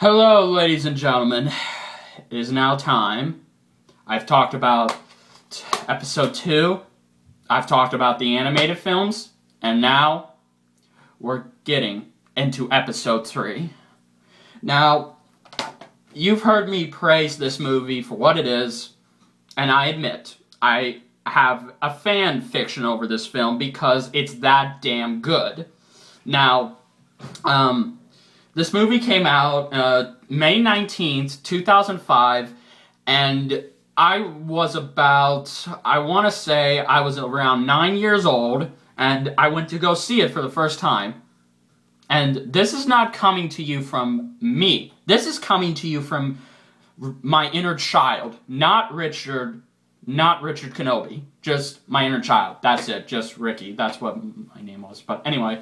Hello, ladies and gentlemen. It is now time. I've talked about episode 2. I've talked about the animated films. And now, we're getting into episode 3. Now, you've heard me praise this movie for what it is. And I admit, I have a fan fiction over this film because it's that damn good. Now, this movie came out May 19th, 2005, and I was around 9 years old, and I went to go see it for the first time. And this is not coming to you from me. This is coming to you from my inner child, not Richard Kenobi. Just my inner child. That's it. Just Ricky. That's what my name was. But anyway.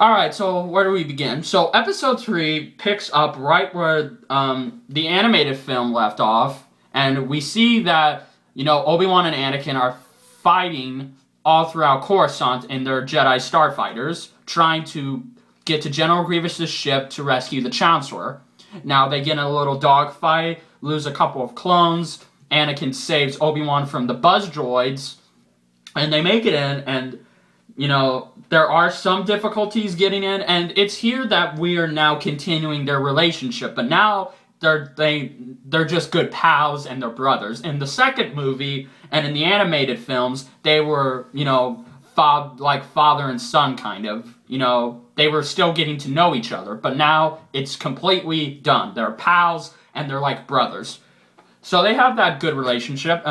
Alright, so where do we begin? So episode 3 picks up right where the animated film left off. And we see that, Obi-Wan and Anakin are fighting all throughout Coruscant in their Jedi starfighters, trying to get to General Grievous' ship to rescue the Chancellor. Now, they get in a little dogfight, lose a couple of clones. Anakin saves Obi-Wan from the buzz droids, and they make it in, and, there are some difficulties getting in, and it's here that we are now continuing their relationship, but now they're just good pals and they're brothers. In the second movie, and in the animated films, they were, like father and son, kind of. They were still getting to know each other, but now it's completely done. They're pals, and they're like brothers. So they have that good relationship,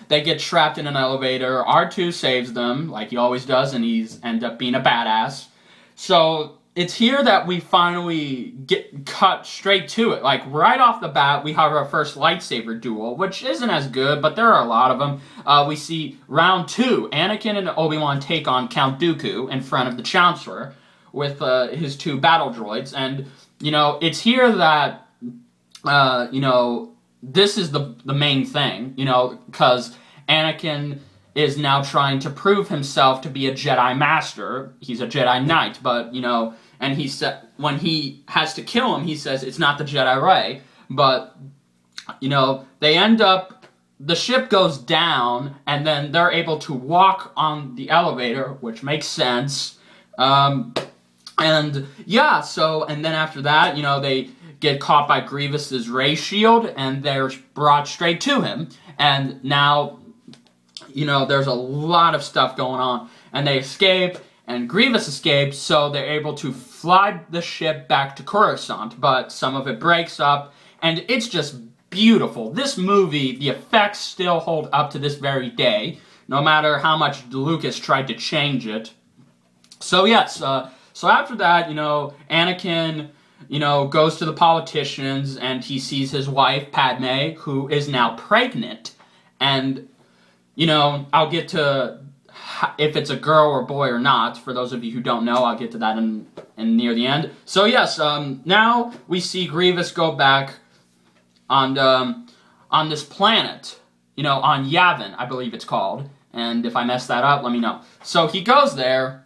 they get trapped in an elevator. R2 saves them, like he always does, and he's end up being a badass. So it's here that we finally get cut straight to it. Like, right off the bat, we have our first lightsaber duel, which isn't as good, but there are a lot of them. We see round 2, Anakin and Obi-Wan take on Count Dooku in front of the Chancellor with his 2 battle droids. And, it's here that, this is the main thing, because Anakin is now trying to prove himself to be a Jedi Master. He's a Jedi Knight, but, and he said, when he has to kill him, he says it's not the Jedi way. But, they end up, the ship goes down, and then they're able to walk on the elevator, which makes sense. And then after that, they get caught by Grievous's ray shield, and they're brought straight to him. And now, there's a lot of stuff going on, and they escape, and Grievous escapes, so they're able to fly the ship back to Coruscant, but some of it breaks up, and it's just beautiful. This movie, the effects still hold up to this very day, no matter how much Lucas tried to change it. So yes, so after that, Anakin, goes to the politicians, and he sees his wife, Padme, who is now pregnant, and, I'll get to if it's a girl or boy or not. For those of you who don't know, I'll get to that in near the end. So yes, now we see Grievous go back on this planet, on Yavin, I believe it's called, and if I mess that up, let me know. So he goes there,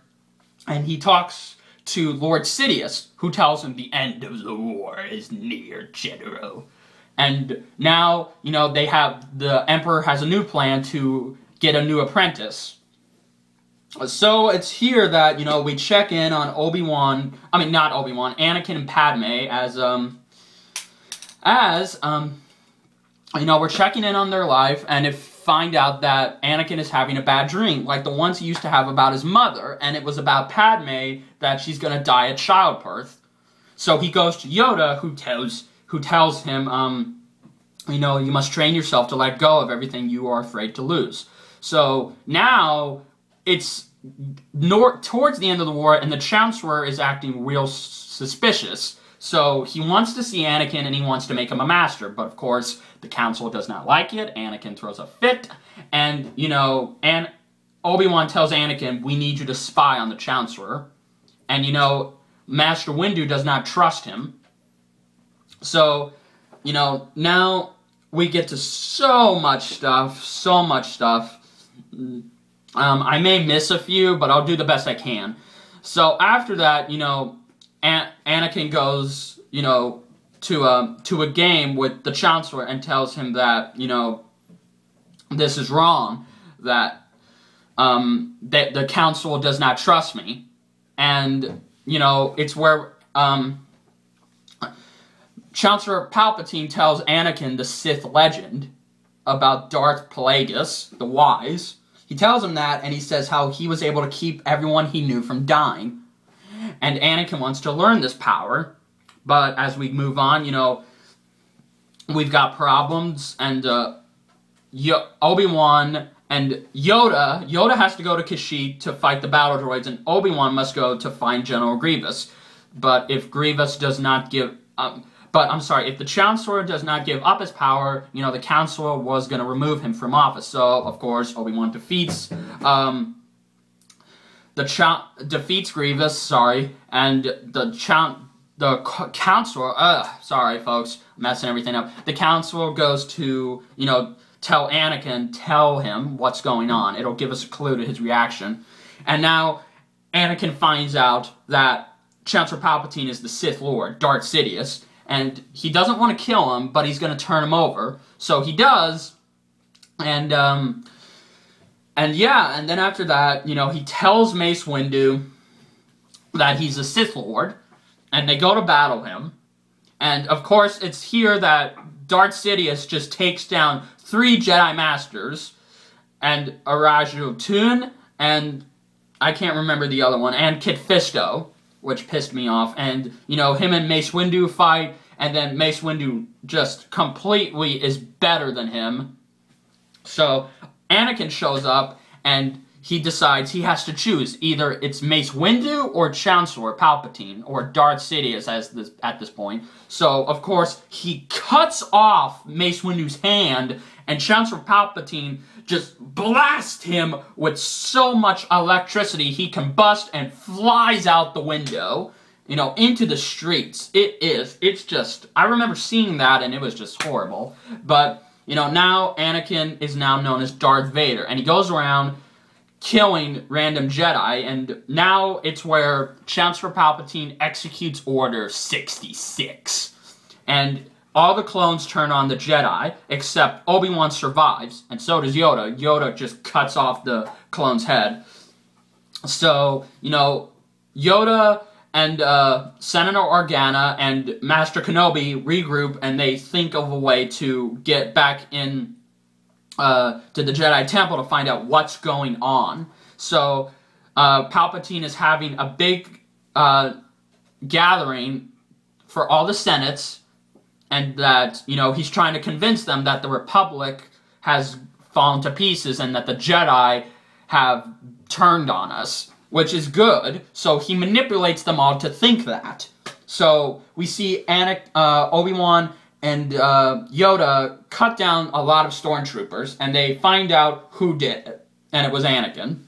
and he talks to Lord Sidious, who tells him the end of the war is near, General. And now, the Emperor has a new plan to get a new apprentice. So it's here that, we check in on Anakin and Padme we're checking in on their life, and find out that Anakin is having a bad dream, like the ones he used to have about his mother, and it was about Padme, that she's gonna die at childbirth. So he goes to Yoda, who tells him, you must train yourself to let go of everything you are afraid to lose. So now it's towards the end of the war, and the Chancellor is acting real suspicious. So he wants to see Anakin, and he wants to make him a master, but of course the Council does not like it. Anakin throws a fit, and and Obi-Wan tells Anakin, we need you to spy on the Chancellor. And Master Windu does not trust him. So, now we get to so much stuff. I may miss a few, but I'll do the best I can. So after that, Anakin goes, you know, to a game with the Chancellor and tells him that, you know, this is wrong, that that the Council does not trust me, and, you know, it's where Chancellor Palpatine tells Anakin the Sith legend about Darth Plagueis, the Wise. He tells him that, and he says how he was able to keep everyone he knew from dying. And Anakin wants to learn this power, but as we move on, you know, we've got problems, and Obi-Wan and Yoda has to go to Kashyyyk to fight the battle droids, and Obi-Wan must go to find General Grievous. But if Grievous does not give... if the Chancellor does not give up his power, you know, the Council was going to remove him from office. So, of course, Obi-Wan defeats Grievous, and the Council, sorry folks, messing everything up. The Council goes to, you know, tell him what's going on. It'll give us a clue to his reaction. And now Anakin finds out that Chancellor Palpatine is the Sith Lord, Darth Sidious, and he doesn't want to kill him, but he's going to turn him over. So he does, and yeah, and then after that, you know, he tells Mace Windu that he's a Sith Lord, and they go to battle him. And, of course, it's here that Darth Sidious just takes down 3 Jedi Masters, and Araju Toon, and I can't remember the other one, and Kit Fisto, which pissed me off. And, you know, him and Mace Windu fight, and then Mace Windu just completely is better than him. So Anakin shows up, and he decides he has to choose. Either it's Mace Windu or Chancellor Palpatine, or Darth Sidious at this point. So, of course, he cuts off Mace Windu's hand, and Chancellor Palpatine just blasts him with so much electricity he combusts and flies out the window, you know, into the streets. It's just, I remember seeing that, and it was just horrible. But, you know, now Anakin is now known as Darth Vader, and he goes around killing random Jedi, and now it's where Chancellor Palpatine executes Order 66. And all the clones turn on the Jedi, except Obi-Wan survives, and so does Yoda. Yoda just cuts off the clone's head. So, you know, Yoda and Senator Organa and Master Kenobi regroup, and they think of a way to get back in to the Jedi Temple to find out what's going on. So, Palpatine is having a big gathering for all the Senates, and that, you know, he's trying to convince them that the Republic has fallen to pieces and that the Jedi have turned on us, which is good. So he manipulates them all to think that. So we see Obi-Wan and Yoda cut down a lot of stormtroopers, and they find out who did it, and it was Anakin.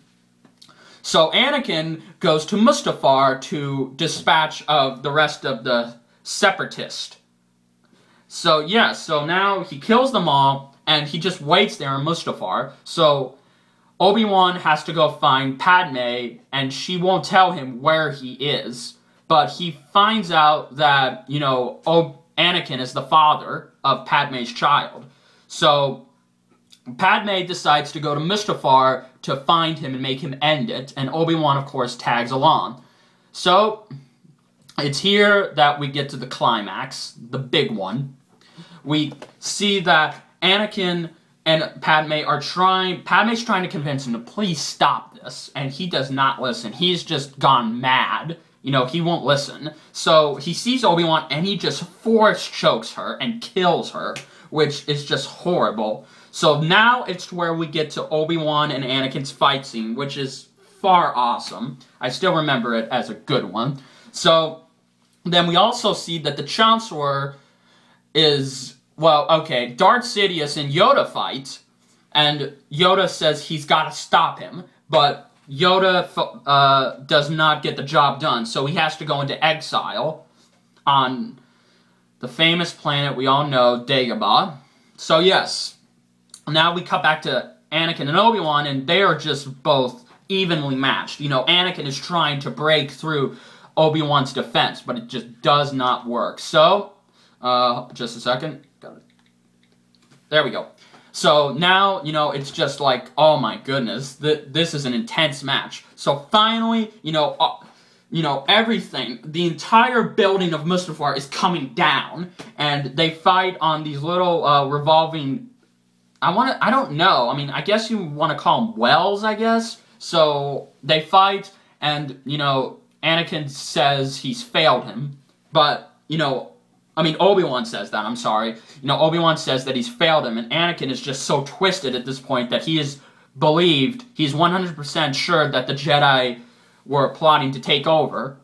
So Anakin goes to Mustafar to dispatch of the rest of the Separatists. So, yeah, so now he kills them all, and he just waits there in Mustafar. So Obi-Wan has to go find Padme, and she won't tell him where he is. But he finds out that, you know, Anakin is the father of Padme's child. So Padme decides to go to Mustafar to find him and make him end it, and Obi-Wan, of course, tags along. So it's here that we get to the climax, the big one. We see that Anakin and Padme's trying to convince him to please stop this, and he does not listen. He's just gone mad. You know, he won't listen. So he sees Obi-Wan, and he just force chokes her and kills her, which is just horrible. So now it's where we get to Obi-Wan and Anakin's fight scene, which is far awesome. I still remember it as a good one. So then we also see that the Chancellor is, well, okay, Darth Sidious and Yoda fight, and Yoda says he's got to stop him, but Yoda does not get the job done, so he has to go into exile on the famous planet we all know, Dagobah. So yes, now we cut back to Anakin and Obi-Wan, and they are just both evenly matched. You know, Anakin is trying to break through Obi-Wan's defense, but it just does not work. So, just a second. Got it. There we go. So now, you know, it's just like, oh my goodness, this is an intense match. So finally, you know, everything, the entire building of Mustafar is coming down, and they fight on these little revolving. I don't know. I mean, I guess you want to call them wells, I guess. So they fight, and you know, Anakin says he's failed him, but you know. I mean, Obi-Wan says that, I'm sorry. You know, Obi-Wan says that he's failed him, and Anakin is just so twisted at this point that he is believed, he's 100% sure that the Jedi were plotting to take over.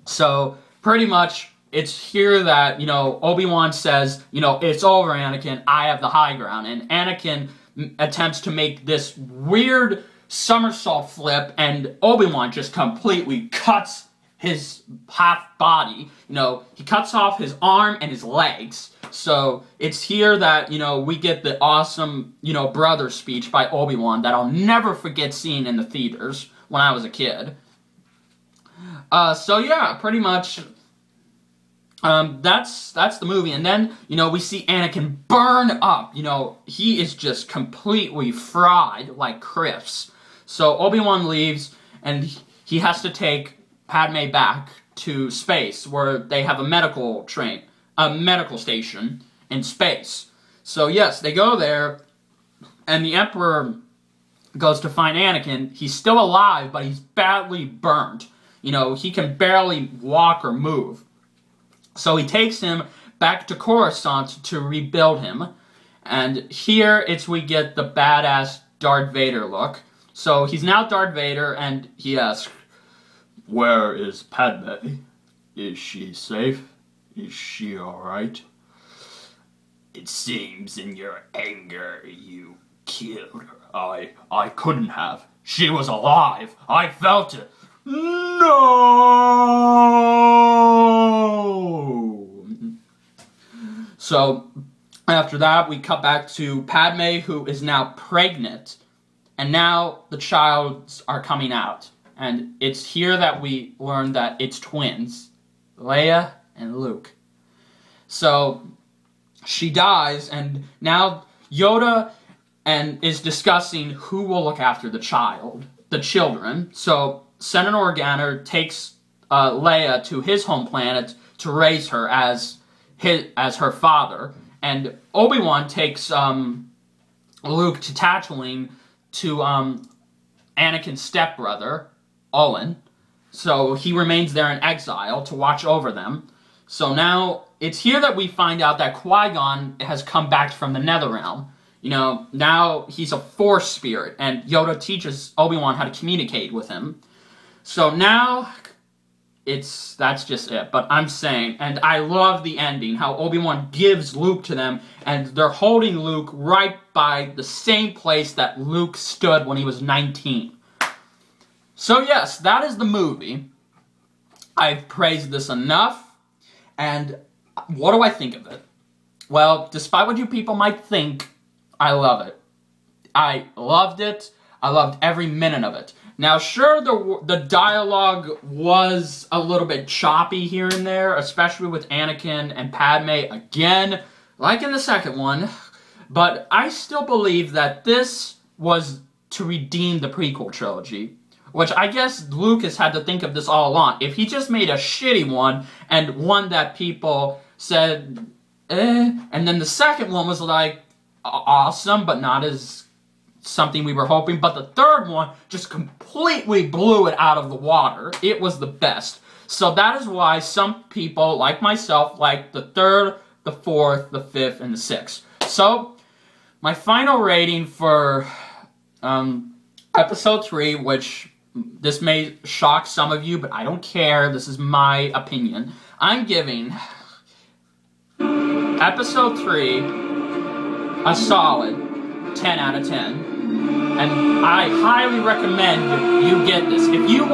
So, pretty much, it's here that, you know, Obi-Wan says, you know, it's over, Anakin, I have the high ground. And Anakin attempts to make this weird somersault flip, and Obi-Wan just completely cuts his half body, you know, he cuts off his arm and his legs. So it's here that, you know, we get the awesome, you know, brother speech by Obi-Wan that I'll never forget seeing in the theaters when I was a kid. So yeah, pretty much, that's the movie. And then, you know, we see Anakin burn up. You know, he is just completely fried like crisps. So Obi-Wan leaves, and he has to take Padme back to space, where they have a medical station in space. So yes, they go there, and the Emperor goes to find Anakin. He's still alive, but he's badly burnt. You know, he can barely walk or move. So he takes him back to Coruscant to rebuild him. And here we get the badass Darth Vader look. So he's now Darth Vader, and he asks, "Where is Padme? Is she safe? Is she alright? It seems in your anger you killed her." I couldn't have. She was alive. I felt it. No! So, after that, we cut back to Padme, who is now pregnant. And now the childs are coming out. And it's here that we learn that it's twins, Leia and Luke. So she dies, and now Yoda is discussing who will look after the children. So Senator Organa takes Leia to his home planet to raise her as her father, and Obi-Wan takes Luke to Tatooine to Anakin's stepbrother, Owen. So he remains there in exile to watch over them. So now, it's here that we find out that Qui-Gon has come back from the Netherrealm. You know, now he's a Force spirit, and Yoda teaches Obi-Wan how to communicate with him. So now, that's just it. But I'm saying, and I love the ending, how Obi-Wan gives Luke to them, and they're holding Luke right by the same place that Luke stood when he was 19. So yes, that is the movie. I've praised this enough, and what do I think of it? Well, despite what you people might think, I love it. I loved it. I loved every minute of it. Now, sure, the dialogue was a little bit choppy here and there, especially with Anakin and Padme again, like in the second one, but I still believe that this was to redeem the prequel trilogy. Which I guess Lucas had to think of this all along. If he just made a shitty one, and one that people said, and then the second one was like, awesome, but not as something we were hoping, but the third one just completely blew it out of the water. It was the best. So that is why some people, like myself, like the third, the fourth, the fifth, and the sixth. So, my final rating for Episode 3, which this may shock some of you, but I don't care. This is my opinion. I'm giving Episode 3 a solid 10 out of 10. And I highly recommend you get this. If you